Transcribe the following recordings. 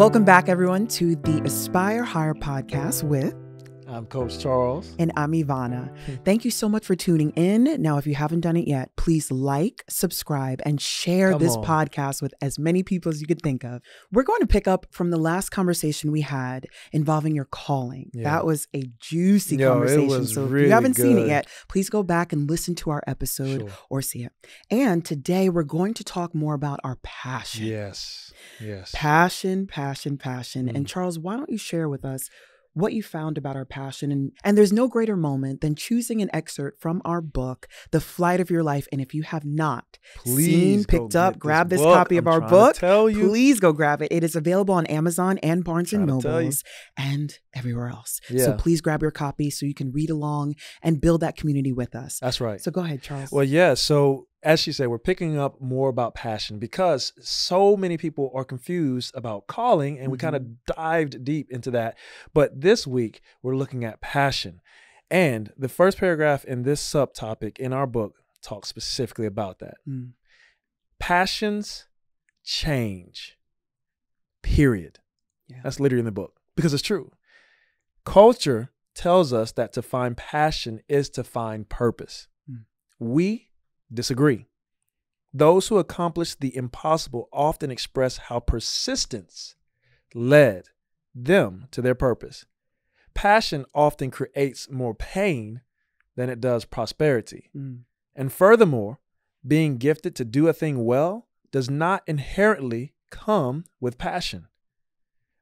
Welcome back, everyone, to the Aspire Higher podcast with... I'm Coach Charles. And I'm Yvana. Thank you so much for tuning in. Now, if you haven't done it yet, please like, subscribe, and share this podcast with as many people as you could think of. We're going to pick up from the last conversation we had involving your calling. Yeah. That was a juicy conversation. It was so really if you haven't good. seen it yet, please go back and listen to our episode or see it. And today we're going to talk more about our passion. Yes. Passion. And Charles, why don't you share with us what you found about our passion. And there's no greater moment than choosing an excerpt from our book, The Flight of Your Life. And if you have not picked up, grab this copy of our book, please go grab it. It is available on Amazon and Barnes & Nobles and everywhere else. Yeah. So please grab your copy so you can read along and build that community with us. That's right. So go ahead, Charles. Well, yeah. So as she said, we're picking up more about passion because so many people are confused about calling, and we kind of dived deep into that. But this week, we're looking at passion. And the first paragraph in this subtopic in our book talks specifically about that. Passions change, period. Yeah. That's literally in the book because it's true. Culture tells us that to find passion is to find purpose. We disagree. Those who accomplish the impossible often express how persistence led them to their purpose. Passion often creates more pain than it does prosperity. And furthermore, being gifted to do a thing well does not inherently come with passion.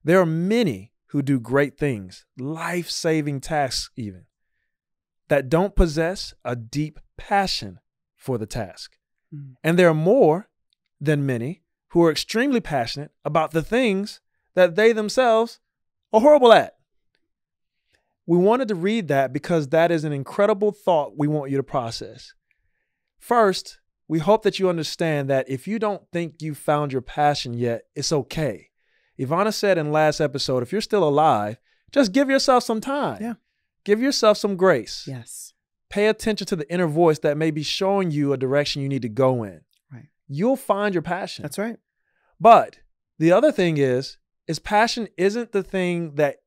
There are many who do great things, life-saving tasks even, that don't possess a deep passion for the task. And there are more than many who are extremely passionate about the things that they themselves are horrible at. We wanted to read that because that is an incredible thought we want you to process. First, we hope that you understand that if you don't think you found your passion yet, it's okay. Yvana said in last episode, if you're still alive, just give yourself some time. Yeah. Give yourself some grace. Yes. Pay attention to the inner voice that may be showing you a direction you need to go in. Right. You'll find your passion. That's right. But the other thing is passion isn't the thing that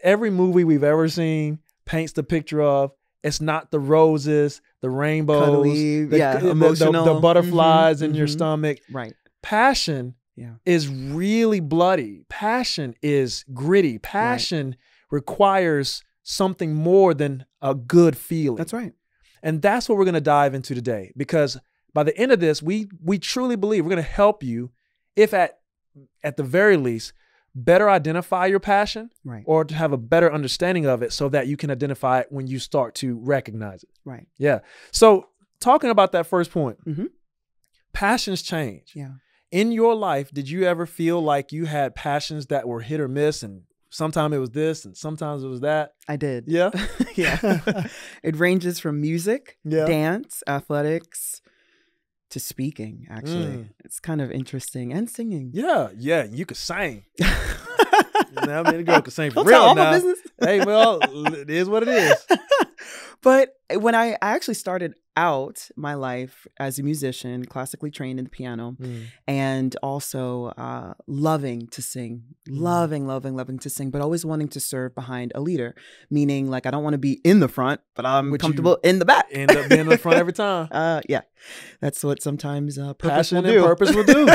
every movie we've ever seen paints the picture of. It's not the roses, the rainbows, cuddly, emotional, the butterflies in your stomach. Right. Passion is really bloody. Passion is gritty. Passion requires something more than a good feeling. That's right. And that's what we're going to dive into today, because by the end of this, we truly believe we're going to help you, if at the very least, better identify your passion, or to have a better understanding of it so that you can identify it when you start to recognize it. Right. Yeah. So talking about that first point, passions change. Yeah. In your life, did you ever feel like you had passions that were hit or miss, and sometimes it was this and sometimes it was that? I did. Yeah? Yeah. It ranges from music, dance, athletics, to speaking, actually. It's kind of interesting. And singing. Yeah. You could sing. Now, the girl could sing for Don't real tell all now. my business. Hey, well, it is what it is. But when I actually started out my life as a musician, classically trained in the piano, and also loving to sing, loving to sing, but always wanting to serve behind a leader, meaning like I don't want to be in the front, but I'm comfortable in the back. End up being in the front every time. Yeah, that's what sometimes purpose passion will do. And purpose will do.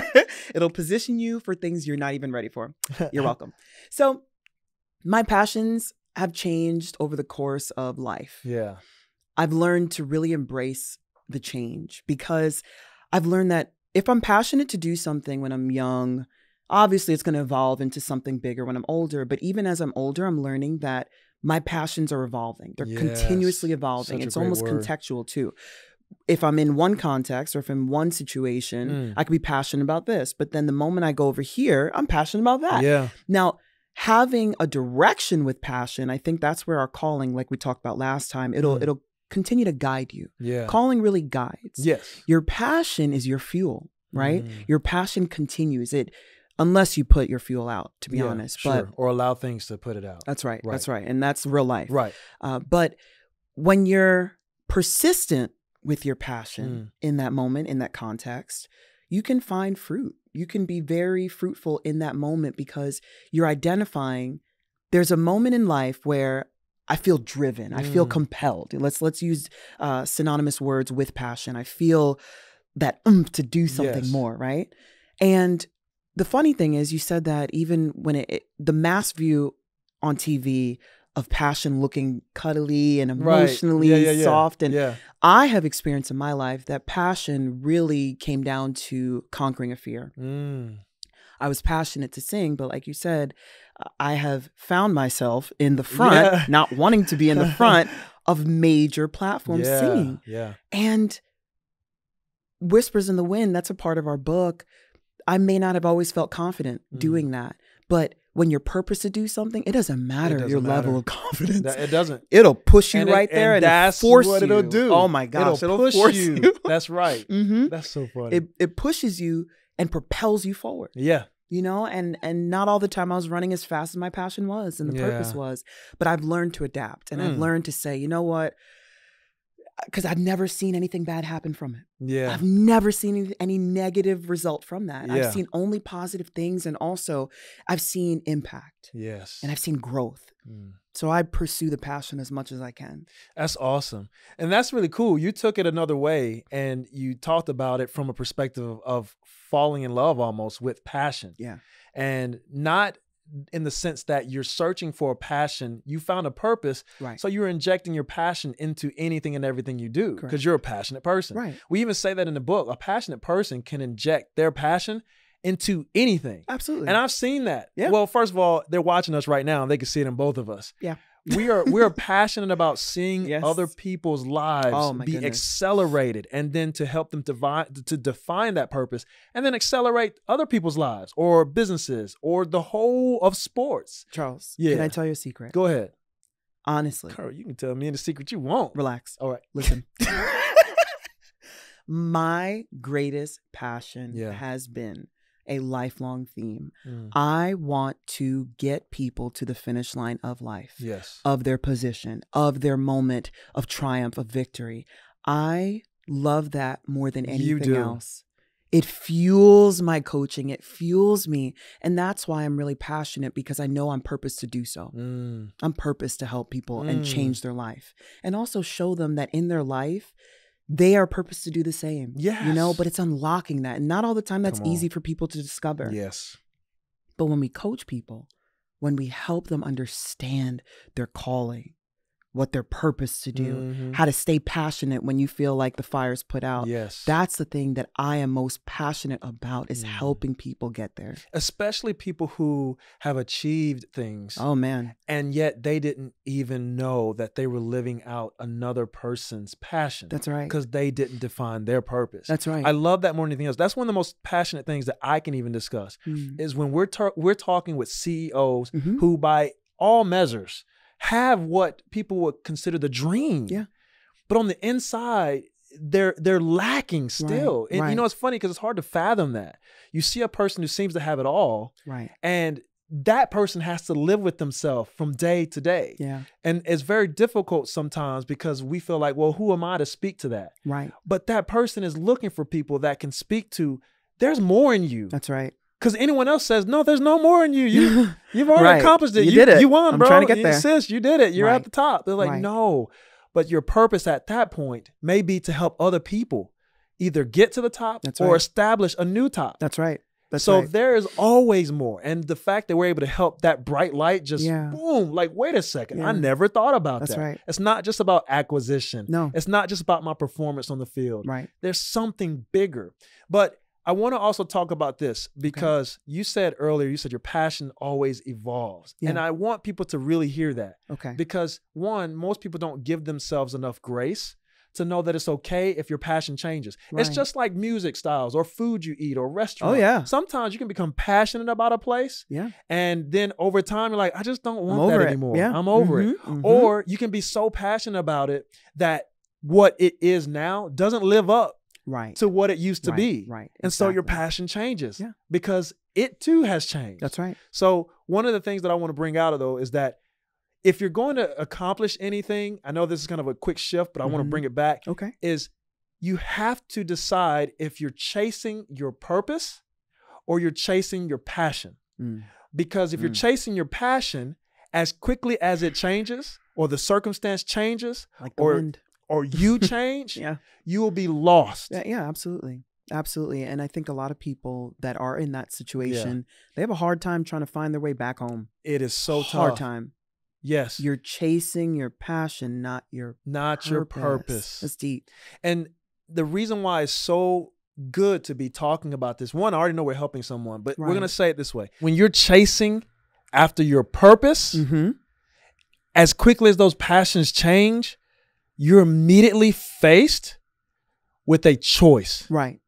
It'll position you for things you're not even ready for. You're welcome. So my passions have changed over the course of life. Yeah. I've learned to really embrace the change, because I've learned that if I'm passionate to do something when I'm young, obviously it's going to evolve into something bigger when I'm older. But even as I'm older, I'm learning that my passions are evolving. They're continuously evolving. It's almost contextual too. If I'm in one context or if I'm in one situation, I could be passionate about this. But then the moment I go over here, I'm passionate about that. Yeah. Now, having a direction with passion, I think that's where our calling, like we talked about last time, it'll continue to guide you. Yeah. Calling really guides. Yes. Your passion is your fuel, right? Your passion continues it unless you put your fuel out, to be honest. Sure. But or allow things to put it out. That's right. That's right. And that's real life. Right. But when you're persistent with your passion in that moment, in that context, you can find fruit. You can be very fruitful in that moment because you're identifying there's a moment in life where I feel driven. I feel compelled. Let's use synonymous words with passion. I feel that to do something more, right? And the funny thing is, you said that even when the mass view on TV of passion looking cuddly and emotionally soft, and I have experienced in my life that passion really came down to conquering a fear. I was passionate to sing, but like you said, I have found myself in the front, not wanting to be in the front of major platforms singing. And Whispers in the Wind, that's a part of our book. I may not have always felt confident doing that, but when you're purposed to do something, it doesn't matter your level of confidence. It doesn't. It'll push you right there, and that's force what it'll do. Oh my gosh, it'll push force you. That's right. That's so funny. It pushes you and propels you forward. Yeah. You know, and not all the time I was running as fast as my passion was and the purpose was, but I've learned to adapt, and I've learned to say, you know what? Because I've never seen anything bad happen from it. Yeah. I've never seen any negative result from that. I've seen only positive things, and also I've seen impact. Yes. And I've seen growth. So I pursue the passion as much as I can. That's awesome. And that's really cool. You took it another way, and you talked about it from a perspective of falling in love almost with passion. Yeah. And not in the sense that you're searching for a passion, you found a purpose. Right. So you're injecting your passion into anything and everything you do because you're a passionate person. Right. We even say that in the book. A passionate person can inject their passion into anything. Absolutely. And I've seen that. Yeah. Well, first of all, they're watching us right now and they can see it in both of us. Yeah. We're passionate about seeing other people's lives be accelerated, and then to help them to define that purpose, and then accelerate other people's lives or businesses or the whole of sports. Charles, can I tell you a secret? Go ahead. Honestly. Carl, you can tell me any secret you want. Relax. All right. Listen. My greatest passion has been a lifelong theme. I want to get people to the finish line of life, of their position, of their moment of triumph, of victory. I love that more than anything else. It fuels my coaching. It fuels me. And that's why I'm really passionate, because I know I'm purposed to do so. I'm purposed to help people and change their life, and also show them that in their life, they are purposed to do the same. Yes. You know, but it's unlocking that. And not all the time that's easy for people to discover. Yes. But when we coach people, when we help them understand their calling, what they're purposed to do, how to stay passionate when you feel like the fire's put out. That's the thing that I am most passionate about, is helping people get there. Especially people who have achieved things. Oh, man. And yet they didn't even know that they were living out another person's passion. That's right. Because they didn't define their purpose. That's right. I love that more than anything else. That's one of the most passionate things that I can even discuss is when we're talking with CEOs who, by all measures, have what people would consider the dream. Yeah. But on the inside, they're lacking still. And you know, it's funny because it's hard to fathom that. You see a person who seems to have it all. Right. And that person has to live with themselves from day to day. Yeah. And it's very difficult sometimes because we feel like, well, who am I to speak to that? Right. But that person is looking for people that can speak to, there's more in you. That's right. Because anyone else says, no, there's no more in you. You've already accomplished it. You did it. You won, bro. I'm trying to get there. Sis, you did it. You're at the top. They're like, no. But your purpose at that point may be to help other people either get to the top or establish a new top. That's right. So there is always more. And the fact that we're able to help that bright light just boom, like, wait a second. I never thought about that. That's right. It's not just about acquisition. No. It's not just about my performance on the field. Right. There's something bigger. But I want to also talk about this because you said earlier, you said your passion always evolves. Yeah. And I want people to really hear that. Okay. Because one, most people don't give themselves enough grace to know that it's okay if your passion changes. Right. It's just like music styles or food you eat or restaurant. Oh, yeah. Sometimes you can become passionate about a place. Yeah. And then over time, you're like, I just don't want that anymore. Yeah. I'm over it. Or you can be so passionate about it that what it is now doesn't live up to what it used to be. Right. And so your passion changes because it too has changed. That's right. So one of the things that I want to bring out of though is that if you're going to accomplish anything, I know this is kind of a quick shift, but I want to bring it back, is you have to decide if you're chasing your purpose or you're chasing your passion. Because if you're chasing your passion, as quickly as it changes or the circumstance changes, like the wind, or you change, yeah, you will be lost. Yeah, absolutely. Absolutely. And I think a lot of people that are in that situation, they have a hard time trying to find their way back home. It is so tough. Hard time. Yes. You're chasing your passion, not your purpose. That's deep. And the reason why it's so good to be talking about this, one, I already know we're helping someone, but we're going to say it this way. When you're chasing after your purpose, as quickly as those passions change, you're immediately faced with a choice. Right.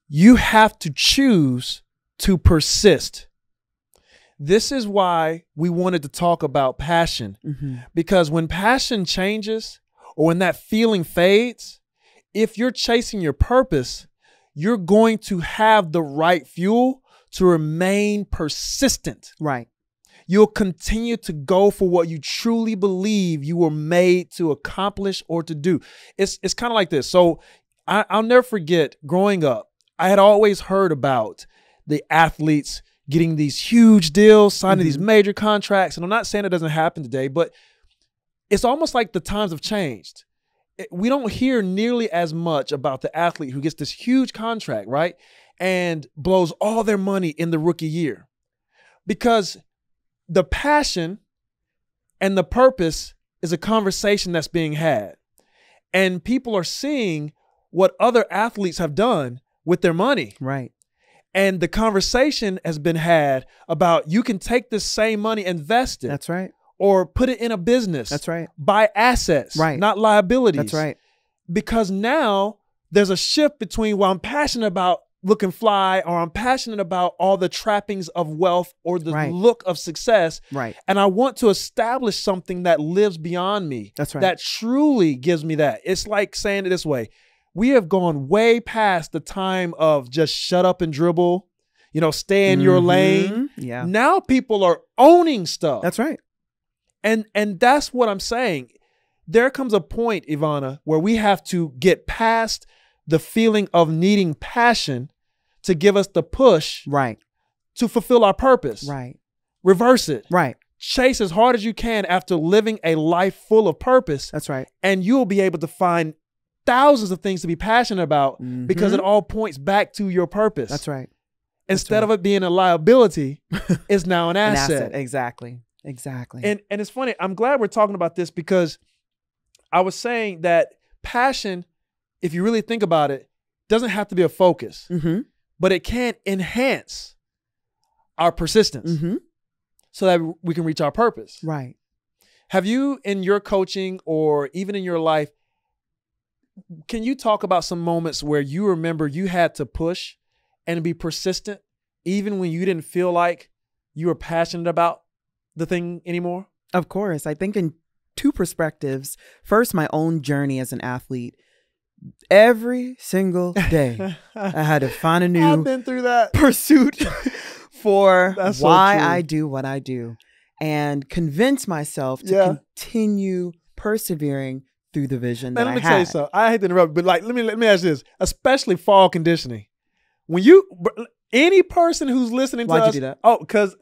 You have to choose to persist. This is why we wanted to talk about passion, because when passion changes or when that feeling fades, if you're chasing your purpose, you're going to have the right fuel to remain persistent. Right. You'll continue to go for what you truly believe you were made to accomplish or to do. It's kind of like this. So I'll never forget growing up, I had always heard about the athletes getting these huge deals, signing these major contracts. And I'm not saying it doesn't happen today, but it's almost like the times have changed. We don't hear nearly as much about the athlete who gets this huge contract, right? And blows all their money in the rookie year. Because the passion and the purpose is a conversation that's being had. And people are seeing what other athletes have done with their money. Right. And the conversation has been had about you can take this same money, invest it. That's right. Or put it in a business. That's right. Buy assets, right, not liabilities. That's right. Because now there's a shift between what I'm passionate about looking fly, or I'm passionate about all the trappings of wealth or the look of success. Right. And I want to establish something that lives beyond me. That's right. That truly gives me that. It's like saying it this way. We have gone way past the time of just shut up and dribble, stay in your lane. Yeah. Now people are owning stuff. That's right. And that's what I'm saying. There comes a point, Yvana, where we have to get past the feeling of needing passion to give us the push to fulfill our purpose. Right. Reverse it. Right. Chase as hard as you can after living a life full of purpose. That's right. And you'll be able to find thousands of things to be passionate about because it all points back to your purpose. That's right. Instead of it being a liability, it's now an asset. Exactly. Exactly. And it's funny. I'm glad we're talking about this because I was saying that passion, if you really think about it, doesn't have to be a focus, but it can enhance our persistence so that we can reach our purpose. Right. Have you, in your coaching or even in your life, can you talk about some moments where you remember you had to push and be persistent even when you didn't feel like you were passionate about the thing anymore? Of course. I think in two perspectives. First, my own journey as an athlete. Every single day, I had to find a new I've been through that pursuit for That's why so true. I do what I do and convince myself to continue persevering through the vision that I had. Let me tell you something. I hate to interrupt, but let me ask you this, especially fall conditioning. When any person who's listening to us. Why'd you do that? Oh, because.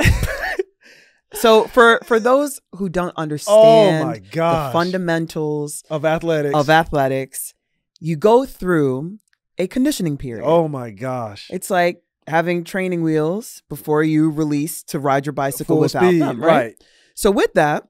So for those who don't understand the fundamentals of athletics, you go through a conditioning period. Oh my gosh. It's like having training wheels before you release to ride your bicycle full without speed, them, right? So with that,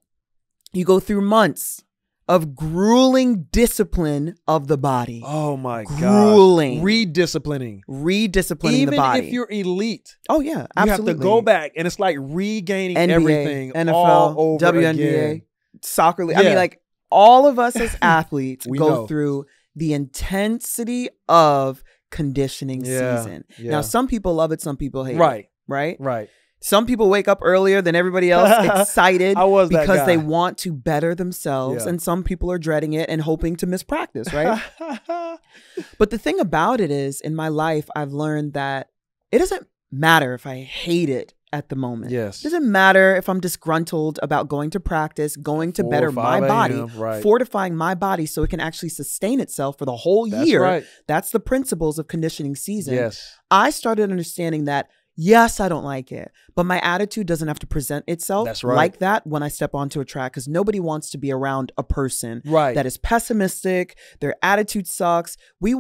you go through months of grueling discipline of the body. Oh my God. Grueling. Redisciplining the body. Even if you're elite. Oh yeah, absolutely. You have to go back and it's like regaining NBA, everything NFL, all over WNBA, again. Soccer league. Yeah. I mean, like all of us as athletes We go know. through the intensity of conditioning season. Yeah. Now, some people love it, some people hate it. Right? Right. Some people wake up earlier than everybody else, excited I was that because guy. they want to better themselves. Yeah. And some people are dreading it and hoping to miss practice, right? But the thing about it is, in my life, I've learned that it doesn't matter if I hate it at the moment. Yes. Doesn't matter if I'm disgruntled about going to practice, going to 4 better or my 5 body, a.m., right. fortifying my body so it can actually sustain itself for the whole year. Right. That's the principles of conditioning season. Yes. I started understanding that, yes, I don't like it, but my attitude doesn't have to present itself That's right. like that when I step onto a track, because nobody wants to be around a person Right. that is pessimistic. Their attitude sucks. We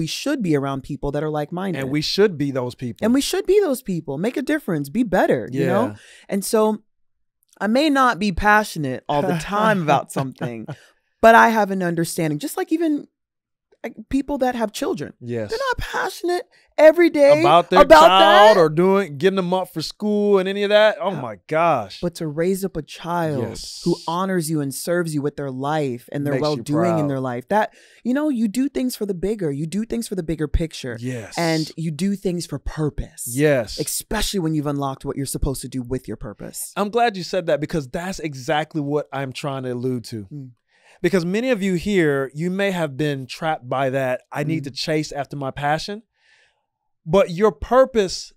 should be around people that are like-minded. And we should be those people. Make a difference. Be better, Yeah. you know? And so I may not be passionate all the time about something, but I have an understanding, just like even people that have children. Yes. They're not passionate every day about their child that. or getting them up for school and any of that. Oh my gosh. But to raise up a child who honors you and serves you with their life and their well-doing in their life, that, you know, you do things for the bigger. You do things for the bigger picture. Yes. And you do things for purpose. Yes. Especially when you've unlocked what you're supposed to do with your purpose. I'm glad you said that, because that's exactly what I'm trying to allude to. Because many of you here, you may have been trapped by that. I need to chase after my passion. But your purpose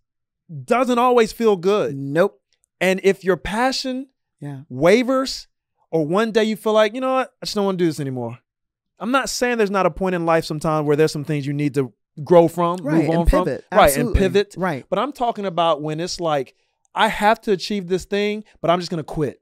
doesn't always feel good. Nope. And if your passion wavers, or one day you feel like, you know what, I just don't want to do this anymore. I'm not saying there's not a point in life sometime where there's some things you need to grow from, move on from. Pivot. Right, and pivot. Right. But I'm talking about when it's like, I have to achieve this thing, but I'm just going to quit.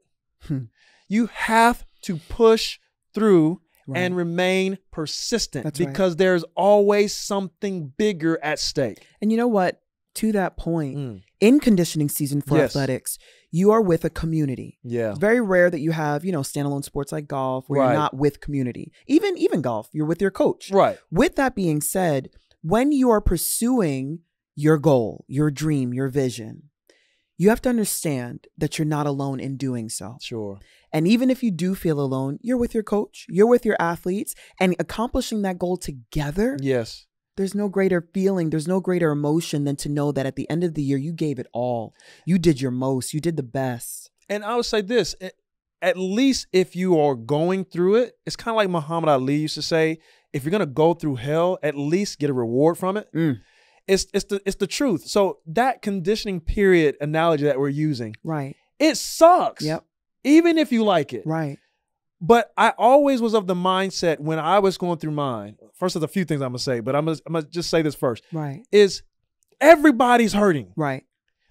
You have to push through and remain persistent, because there's always something bigger at stake. And you know what? To that point, in conditioning season for athletics, you are with a community. Yeah. Very rare that you have, you know, standalone sports like golf where you're not with community. Even golf, you're with your coach. Right. With that being said, when you are pursuing your goal, your dream, your vision, you have to understand that you're not alone in doing so. Sure. And even if you do feel alone, you're with your coach, you're with your athletes, and accomplishing that goal together. Yes. There's no greater feeling, there's no greater emotion than to know that at the end of the year, you gave it all. You did your most, you did the best. And I would say this, at least if you are going through it, it's kind of like Muhammad Ali used to say, if you're going to go through hell, at least get a reward from it. It's the truth. So that conditioning period analogy that we're using, it sucks. Yep. Even if you like it. Right. But I always was of the mindset when I was going through mine. First, there's a few things I'm going to say, but I'm going to just say this first. Right. Is everybody's hurting. Right.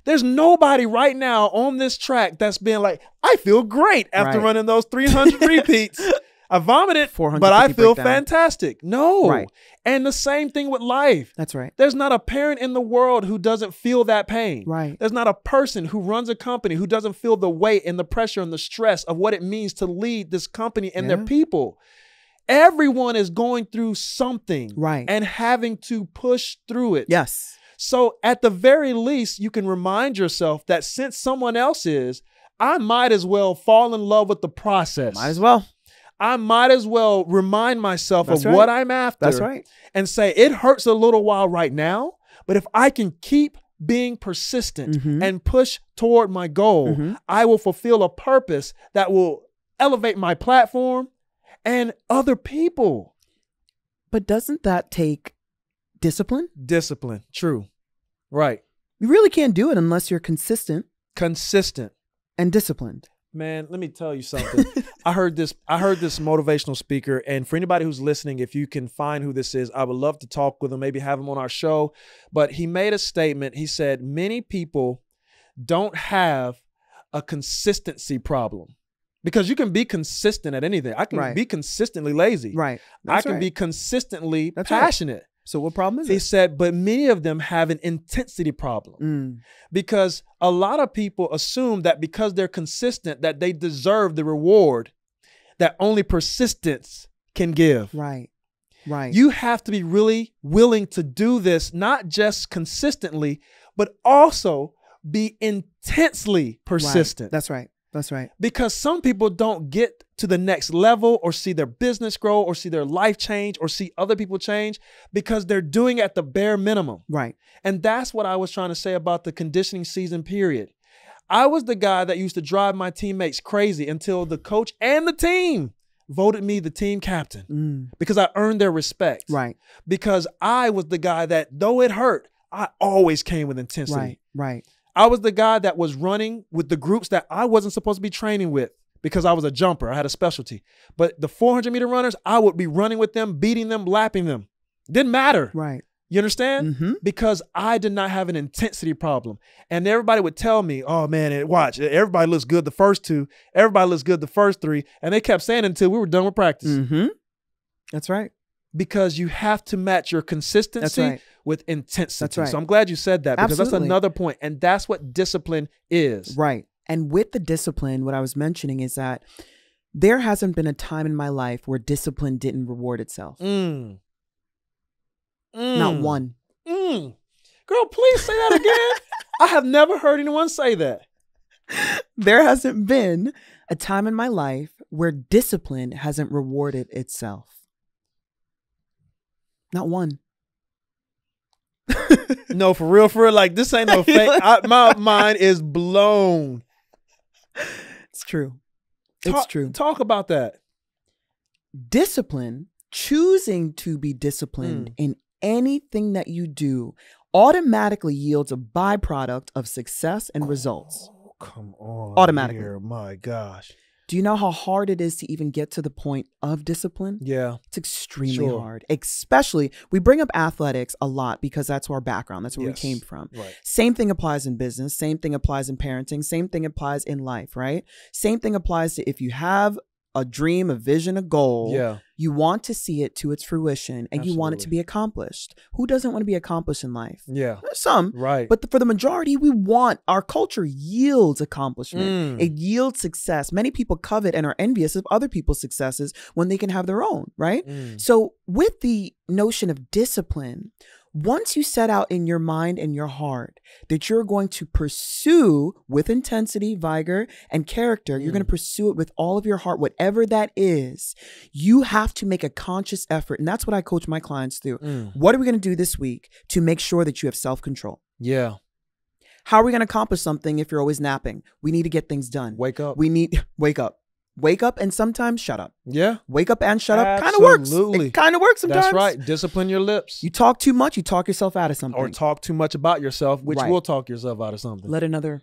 There's nobody right now on this track that's being like, I feel great after running those 300 repeats. I vomited, but I feel fantastic. No. Right. And the same thing with life. That's right. There's not a parent in the world who doesn't feel that pain. Right. There's not a person who runs a company who doesn't feel the weight and the pressure and the stress of what it means to lead this company and their people. Everyone is going through something and having to push through it. Yes. So at the very least, you can remind yourself that since someone else is, I might as well fall in love with the process. Might as well. I might as well remind myself of what I'm after. That's right. And say, it hurts a little while right now, but if I can keep being persistent and push toward my goal, I will fulfill a purpose that will elevate my platform and other people. But doesn't that take discipline? Discipline. True. Right. You really can't do it unless you're consistent. Consistent. And disciplined. Man, let me tell you something. I heard this motivational speaker, and for anybody who's listening, if you can find who this is, I would love to talk with him, maybe have him on our show. But he made a statement. He said, many people don't have a consistency problem. Because you can be consistent at anything. I can be consistently lazy. Right. I can be consistently passionate. Right. So what problem is it? He said, but many of them have an intensity problem. Because a lot of people assume that because they're consistent, that they deserve the reward that only persistence can give. Right. Right. You have to be really willing to do this, not just consistently, but also be intensely persistent. Right. That's right. That's right. Because some people don't get to the next level or see their business grow or see their life change or see other people change because they're doing at the bare minimum. Right. And that's what I was trying to say about the conditioning season period. I was the guy that used to drive my teammates crazy until the coach and the team voted me the team captain because I earned their respect. Right. Because I was the guy that, though it hurt, I always came with intensity. Right. Right. I was the guy that was running with the groups that I wasn't supposed to be training with because I was a jumper. I had a specialty. But the 400-meter runners, I would be running with them, beating them, lapping them. Didn't matter. Right. You understand? Mm-hmm. Because I did not have an intensity problem. And everybody would tell me, oh man, watch, everybody looks good the first 2. Everybody looks good the first 3. And they kept saying it until we were done with practice. Mm-hmm. That's right. Because you have to match your consistency with intensity. That's right. So I'm glad you said that because Absolutely. that's another point. And that's what discipline is. Right. And with the discipline, what I was mentioning is that there hasn't been a time in my life where discipline didn't reward itself. Not one. Girl, please say that again. I have never heard anyone say that. There hasn't been a time in my life where discipline hasn't rewarded itself. Not one. No, for real, like this ain't no fake. My mind is blown. It's true. It's true. Talk about that. Discipline, choosing to be disciplined in anything that you do automatically yields a byproduct of success and results. Oh, come on. Automatically. Here. My gosh. Do you know how hard it is to even get to the point of discipline? Yeah. It's extremely hard. Especially, we bring up athletics a lot because that's our background. That's where we came from. Right. Same thing applies in business. Same thing applies in parenting. Same thing applies in life, right? Same thing applies to if you have a dream, a vision, a goal, you want to see it to its fruition and you want it to be accomplished. Who doesn't want to be accomplished in life? Yeah. There's some. Right. But for the majority, our culture yields accomplishment. It yields success. Many people covet and are envious of other people's successes when they can have their own, right? So with the notion of discipline, once you set out in your mind and your heart that you're going to pursue with intensity, vigor, and character, you're going to pursue it with all of your heart, whatever that is, you have to make a conscious effort. And that's what I coach my clients through. What are we going to do this week to make sure that you have self-control? Yeah. How are we going to accomplish something if you're always napping? We need to get things done. Wake up. Wake up. Wake up and sometimes shut up. Yeah. Wake up and shut up. Kind of works. It kind of works sometimes. That's right. Discipline your lips. You talk too much, you talk yourself out of something. Or talk too much about yourself, which will talk yourself out of something. Let another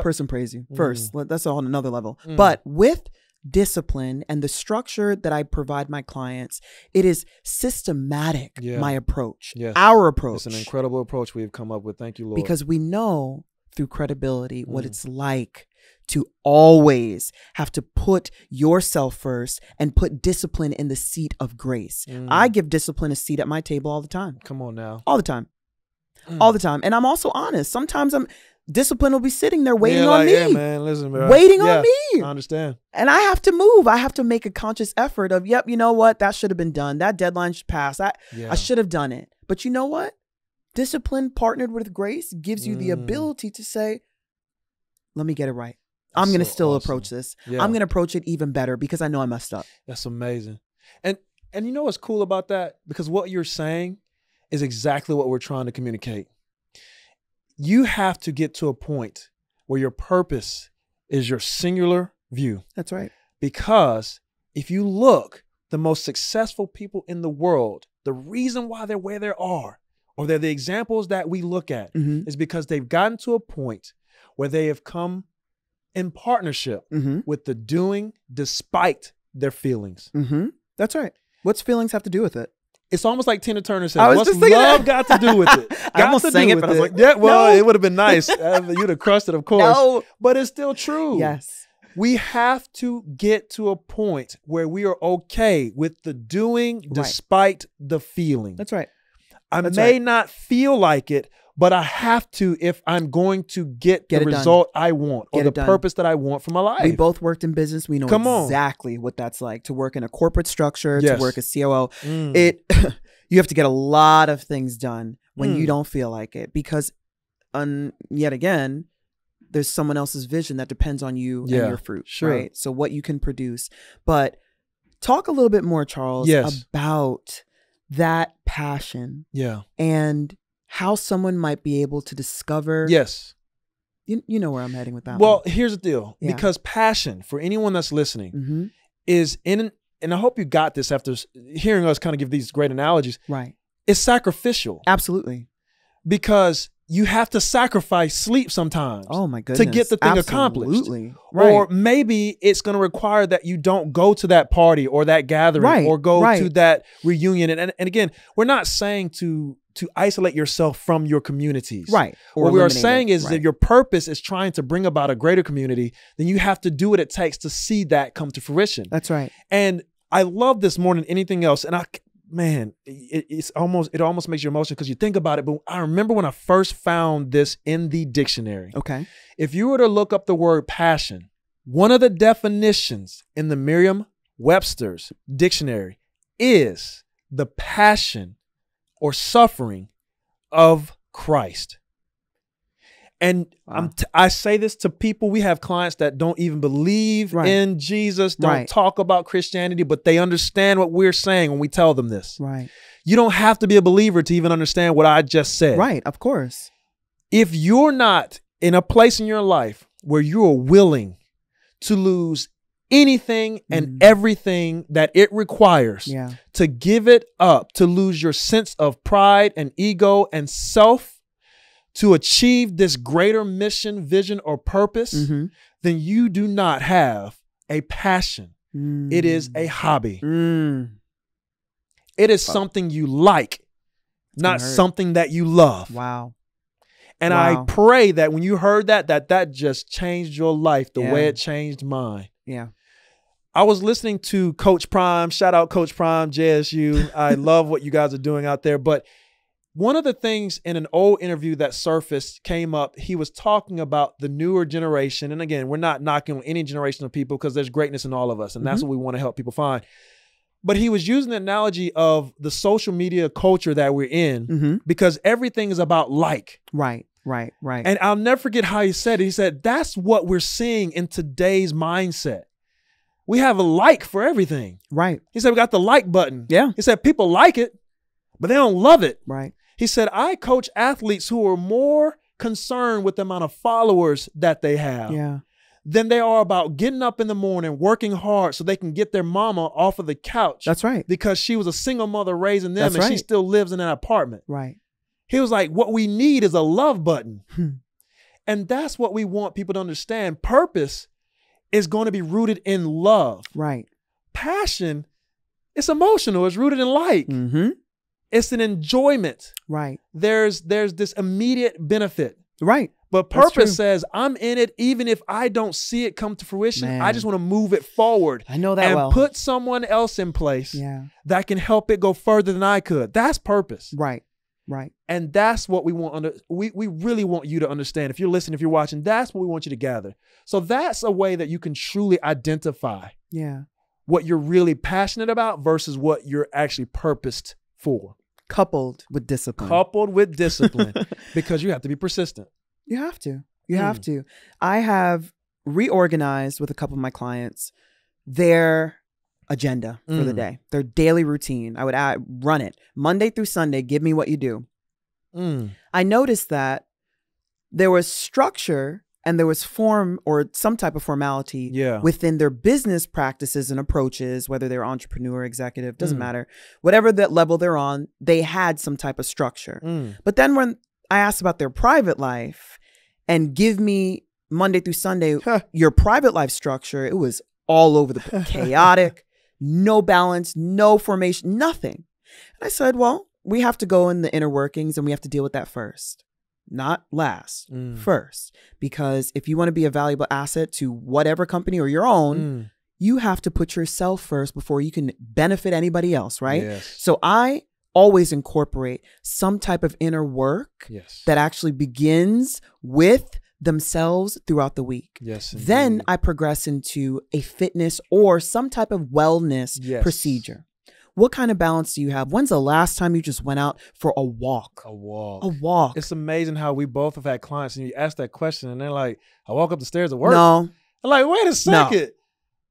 person praise you first. That's on another level. But with discipline and the structure that I provide my clients, it is systematic, my approach, our approach. It's an incredible approach we've come up with. Thank you, Lord. Because we know through credibility what it's like to always have to put yourself first and put discipline in the seat of grace. I give discipline a seat at my table all the time. Come on now. All the time. All the time. And I'm also honest. Sometimes discipline will be sitting there waiting on me. Yeah, man, listen, bro. Waiting on me. I understand. And I have to move. I have to make a conscious effort of, yep, you know what? That should have been done. That deadline should pass. I should have done it. But you know what? Discipline partnered with grace gives you the ability to say, let me get it right. I'm going to still approach this. Yeah. I'm going to approach it even better because I know I messed up. That's amazing. And you know what's cool about that? Because what you're saying is exactly what we're trying to communicate. You have to get to a point where your purpose is your singular view. That's right. Because if you look, the most successful people in the world, the reason why they're where they are, or they're the examples that we look at, is because they've gotten to a point where they have come in partnership with the doing despite their feelings. That's right. What's feelings have to do with it? It's almost like Tina Turner said, what's love got to do with it? I almost sang it, but I was like, yeah, well, it would have been nice. You'd have crushed it, of course. No. But it's still true. Yes. We have to get to a point where we are okay with the doing despite the feeling. That's right. I may not feel like it, but I have to if I'm going to get the result I want or the purpose that I want for my life. We both worked in business. We know exactly what that's like to work in a corporate structure, to work as COO. You have to get a lot of things done when you don't feel like it because yet again, there's someone else's vision that depends on you and your fruit, right? So what you can produce. But talk a little bit more, Charles, about that passion and how someone might be able to discover. Yes. You know where I'm heading with that. Well, here's the deal. Yeah. Because passion, for anyone that's listening, is and I hope you got this after hearing us kind of give these great analogies. Right. It's sacrificial. Absolutely. Because you have to sacrifice sleep sometimes. Oh my goodness. To get the thing accomplished. Absolutely. Right. Or maybe it's going to require that you don't go to that party or that gathering or go to that reunion. And again, we're not saying to isolate yourself from your communities. Right. Or what we are saying is that your purpose is trying to bring about a greater community, then you have to do what it takes to see that come to fruition. That's right. And I love this more than anything else. And it almost makes you emotional because you think about it. But I remember when I first found this in the dictionary. Okay. If you were to look up the word passion, one of the definitions in the Merriam-Webster's dictionary is the passion or suffering of Christ. And I say this to people. We have clients that don't even believe in Jesus, don't talk about Christianity, but they understand what we're saying when we tell them this. Right. You don't have to be a believer to even understand what I just said. Right, of course. If you're not in a place in your life where you are willing to lose anything and everything that it requires to give it up, to lose your sense of pride and ego and self, to achieve this greater mission, vision, or purpose, then you do not have a passion. It is a hobby. It is something you like, not something that you love. Wow. And I pray that when you heard that just changed your life the way it changed mine. Yeah. I was listening to Coach Prime. Shout out Coach Prime, JSU. I love what you guys are doing out there. But one of the things in an old interview that surfaced came up, he was talking about the newer generation. And again, we're not knocking on any generation of people because there's greatness in all of us. And that's what we want to help people find. But he was using the analogy of the social media culture that we're in because everything is about like. Right. And I'll never forget how he said it. He said, that's what we're seeing in today's mindset. We have a like for everything. Right. He said, we got the like button. Yeah. He said, people like it, but they don't love it. Right. He said, I coach athletes who are more concerned with the amount of followers that they have than they are about getting up in the morning, working hard so they can get their mama off of the couch. That's right. Because she was a single mother raising them she still lives in an apartment. Right. He was like, what we need is a love button. And that's what we want people to understand. Purpose is going to be rooted in love. Right. Passion, it's emotional. It's rooted in like. It's an enjoyment. Right. There's this immediate benefit. Right. But purpose says, I'm in it even if I don't see it come to fruition. Man. I just want to move it forward. I know that and put someone else in place that can help it go further than I could. That's purpose. Right. And that's what we want. We really want you to understand. If you're listening, if you're watching, that's what we want you to gather. So that's a way that you can truly identify what you're really passionate about versus what you're actually purposed for. Coupled with discipline. Because you have to be persistent. You have to. You have to. I have reorganized with a couple of my clients their agenda for the day, their daily routine. I would run it Monday through Sunday. Give me what you do. I noticed that there was structure and there was form or some type of formality within their business practices and approaches, whether they're entrepreneur, executive, doesn't matter. Whatever that level they're on, they had some type of structure. But then when I asked about their private life and give me Monday through Sunday, your private life structure, it was all over the place, chaotic, no balance, no formation, nothing. And I said, well, we have to go in the inner workings and we have to deal with that first. Not last, first. Because if you want to be a valuable asset to whatever company or your own, you have to put yourself first before you can benefit anybody else, right? Yes. So I always incorporate some type of inner work that actually begins with themselves throughout the week. Yes. Indeed. Then I progress into a fitness or some type of wellness procedure. What kind of balance do you have? When's the last time you just went out for a walk? A walk. A walk. It's amazing how we both have had clients and you ask that question and they're like, I walk up the stairs to work. No. I'm like, wait a second. No.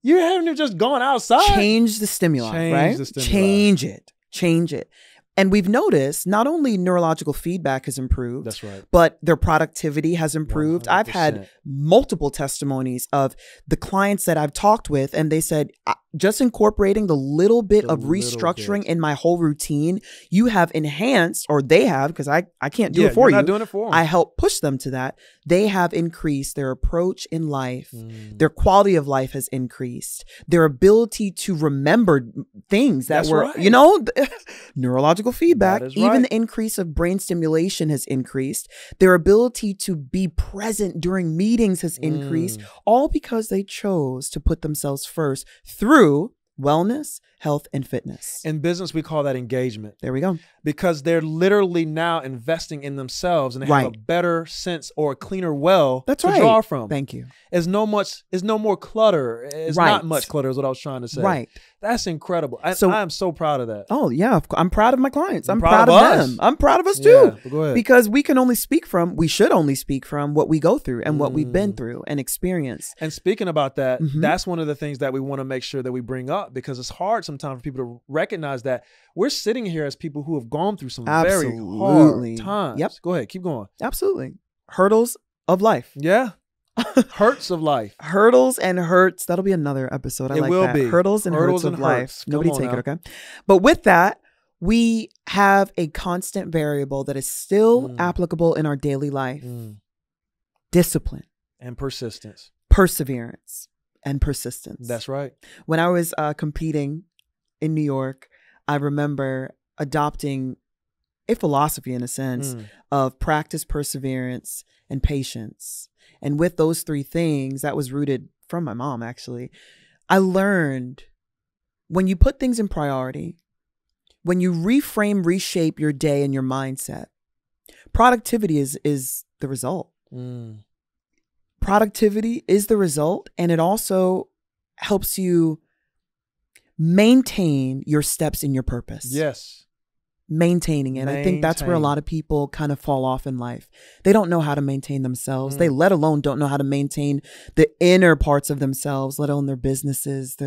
You haven't even just gone outside. Change the stimuli, right? Change it. Change it. And we've noticed not only neurological feedback has improved, that's right, but their productivity has improved. 100%. I've had multiple testimonies of the clients that I've talked with, and they said, just incorporating the little bit The of little restructuring bit. in my whole routine, you have enhanced, or they have, because I can't do it for you're you. not doing it for them. I help push them to that. They have increased their approach in life. Their quality of life has increased. Their ability to remember things that were, right. Neurological feedback. That is Even right. the increase of brain stimulation has increased. Their ability to be present during meetings has increased, all because they chose to put themselves first through wellness, health, and fitness. In business, we call that engagement. There we go. Because they're literally now investing in themselves, and they have a better sense or a cleaner well That's to right. draw from. Thank you. It's no more clutter. It's not much clutter is what I was trying to say. Right. That's incredible. I am so proud of that. Oh, yeah. I'm proud of my clients. I'm proud proud of of us. them. I'm proud of us too. Yeah, but go ahead. Because we should only speak from what we go through and what we've been through and experienced. And speaking about that, that's one of the things that we want to make sure that we bring up, because it's hard sometimes for people to recognize that we're sitting here as people who have gone through some very hard times. Yep. Go ahead. Keep going. Absolutely. Hurdles of life. Yeah. Hurts of life. Hurdles and hurts. That'll be another episode. I like that. Hurdles and hurts of life. Nobody take it, okay? But with that, we have a constant variable that is still applicable in our daily life. Discipline. And persistence. Perseverance and persistence. That's right. When I was competing in New York, I remember adopting a philosophy, in a sense, of practice, perseverance, and patience. And with those three things, that was rooted from my mom, actually. I learned when you put things in priority, when you reframe, reshape your day and your mindset, productivity is the result. Productivity is the result, and it also helps you maintain your steps in your purpose. Yes. Maintaining it. I think that's where a lot of people kind of fall off in life. They don't know how to maintain themselves. They let alone don't know how to maintain the inner parts of themselves, let alone their businesses.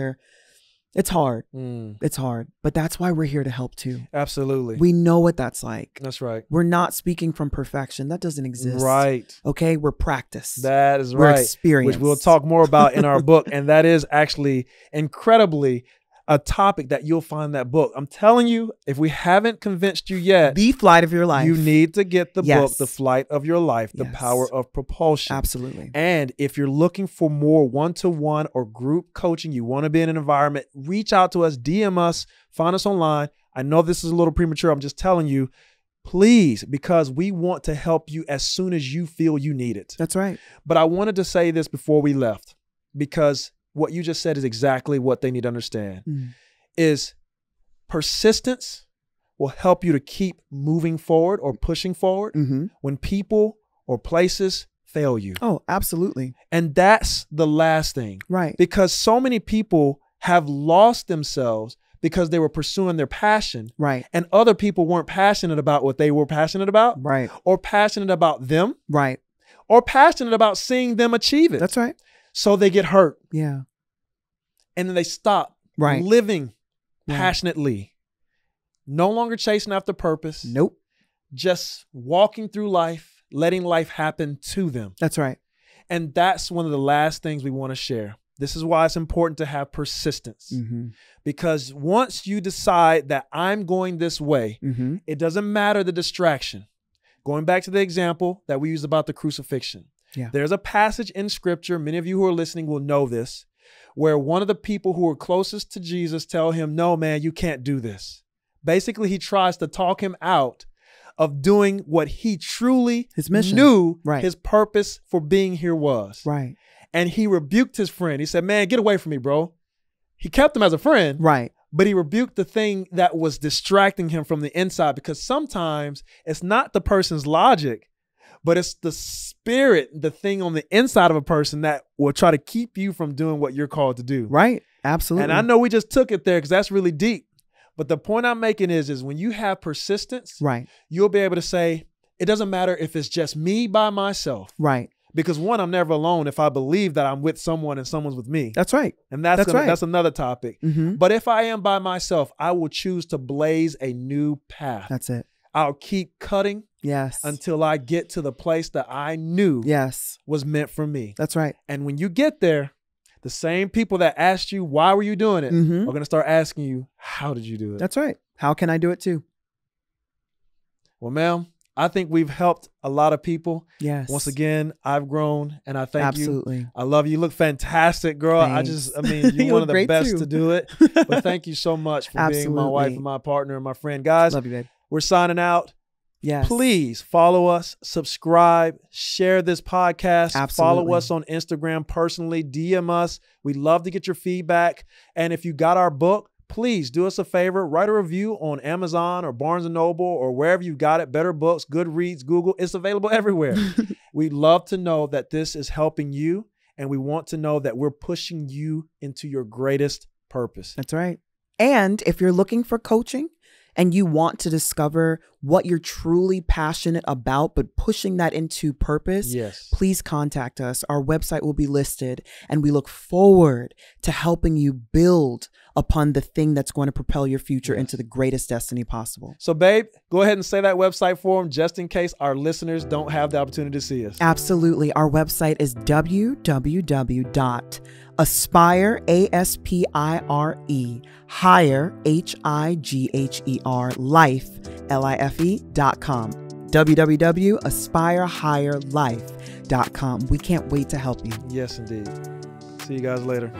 It's hard. It's hard. But that's why we're here to help too. Absolutely. We know what that's like. That's right. We're not speaking from perfection. That doesn't exist. Right. Okay? We're practice. That is we're right. experience. Which we'll talk more about in our book. And that is actually incredibly a topic that you'll find in that book. I'm telling you, if we haven't convinced you yet, The Flight of Your Life. you need to get the book, The Flight of Your Life, The Power of Propulsion. Absolutely. And if you're looking for more one-to-one or group coaching, you want to be in an environment, reach out to us, DM us, find us online. I know this is a little premature. I'm just telling you, please, because we want to help you as soon as you feel you need it. That's right. But I wanted to say this before we left, because what you just said is exactly what they need to understand, is persistence will help you to keep moving forward or pushing forward when people or places fail you. Oh, absolutely. And that's the last thing. Right. Because so many people have lost themselves because they were pursuing their passion. Right. And other people weren't passionate about what they were passionate about. Right. Or passionate about them. Right. Or passionate about seeing them achieve it. That's right. So they get hurt. Yeah. And then they stop living passionately. No longer chasing after purpose. Nope. Just walking through life, letting life happen to them. That's right. And that's one of the last things we want to share. This is why it's important to have persistence. Because once you decide that I'm going this way, it doesn't matter the distraction. Going back to the example that we used about the crucifixion. Yeah. There's a passage in scripture, many of you who are listening will know this, where one of the people who are closest to Jesus tell him, no, man, you can't do this. Basically, he tries to talk him out of doing what he truly his mission. Knew his purpose for being here was. Right. And he rebuked his friend. He said, man, get away from me, bro. He kept him as a friend. Right. But he rebuked the thing that was distracting him from the inside, because sometimes it's not the person's logic, but it's the spirit, the thing on the inside of a person that will try to keep you from doing what you're called to do. Right. Absolutely. And I know we just took it there because that's really deep. But the point I'm making is when you have persistence, you'll be able to say, it doesn't matter if it's just me by myself. Right. Because one, I'm never alone if I believe that I'm with someone and someone's with me. That's right. And that's another topic. But if I am by myself, I will choose to blaze a new path. That's it. I'll keep cutting until I get to the place that I knew was meant for me. That's right. And when you get there, the same people that asked you, why were you doing it, Mhm. are going to start asking you, how did you do it? That's right. How can I do it too? Well, ma'am, I think we've helped a lot of people. Yes. Once again, I've grown and I thank Absolutely. you. I love you. You look fantastic, girl. Thanks. I mean, you're You one look of the great best too. to do it. But thank you so much for being my wife Absolutely. and my partner and my friend. Guys, Love you, babe. we're signing out. Yes. Please follow us, subscribe, share this podcast. Absolutely. Follow us on Instagram personally, DM us. We'd love to get your feedback. And if you got our book, please do us a favor, write a review on Amazon or Barnes & Noble or wherever you got it, Better Books, Goodreads, Google. It's available everywhere. We'd love to know that this is helping you, and we want to know that we're pushing you into your greatest purpose. That's right. And if you're looking for coaching and you want to discover what you're truly passionate about, but pushing that into purpose, Yes. please contact us. Our website will be listed, and we look forward to helping you build upon the thing that's going to propel your future into the greatest destiny possible. So, babe, go ahead and say that website for them just in case our listeners don't have the opportunity to see us. Absolutely. Our website is www.aspire, A-S-P-I-R-E, higher, H-I-G-H-E-R, life, L-I-F-E.com. www.aspirehigherlife.com. We can't wait to help you. Yes, indeed. See you guys later.